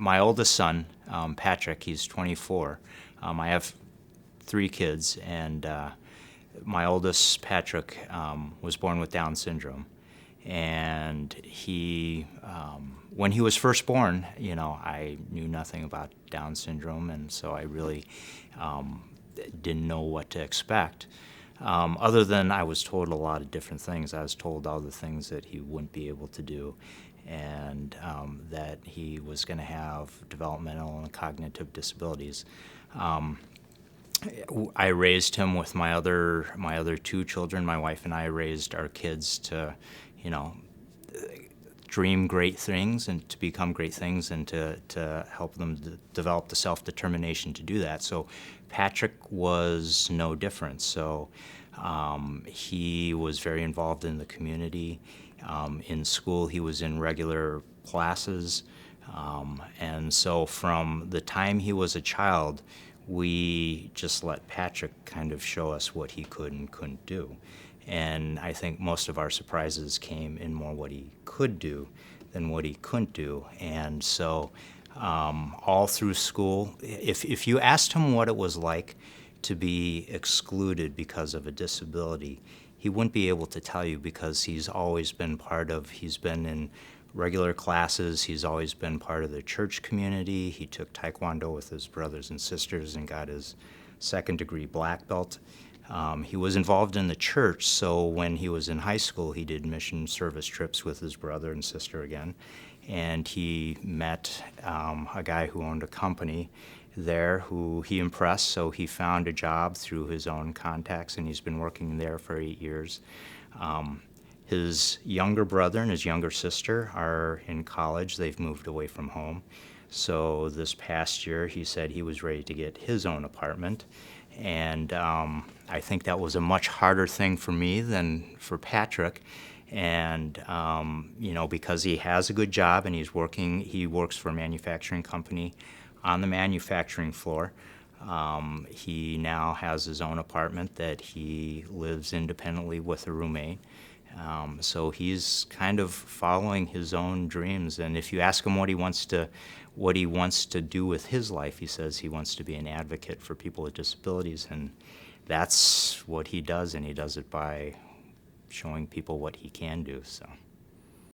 my oldest son, Patrick, he's 24. I have three kids, and my oldest, Patrick, was born with Down syndrome. And when he was first born, I knew nothing about Down syndrome, and so I really didn't know what to expect. Other than I was told a lot of different things. I was told all the things that he wouldn't be able to do, and that he was going to have developmental and cognitive disabilities. I raised him with my other two children. My wife and I raised our kids to, dream great things and to become great things, and to help them develop the self-determination to do that. So Patrick was no different. So he was very involved in the community. In school, he was in regular classes. And so from the time he was a child, we just let Patrick kind of show us what he could and couldn't do. And I think most of our surprises came in more what he could do than what he couldn't do. And so all through school, if you asked him what it was like to be excluded because of a disability, he wouldn't be able to tell you, because he's been in regular classes, he's always been part of the church community. He took Taekwondo with his brothers and sisters and got his second-degree black belt. He was involved in the church, so when he was in high school, he did mission service trips with his brother and sister again. And he met a guy who owned a company there who he impressed, so he found a job through his own contacts, and he's been working there for 8 years. His younger brother and his younger sister are in college. They've moved away from home. So this past year, he said he was ready to get his own apartment. And I think that was a much harder thing for me than for Patrick. And, because he has a good job and he works for a manufacturing company on the manufacturing floor. He now has his own apartment that he lives independently with a roommate. So he's kind of following his own dreams. And if you ask him what he wants to do with his life, he says he wants to be an advocate for people with disabilities, and that's what he does, and he does it by showing people what he can do. So.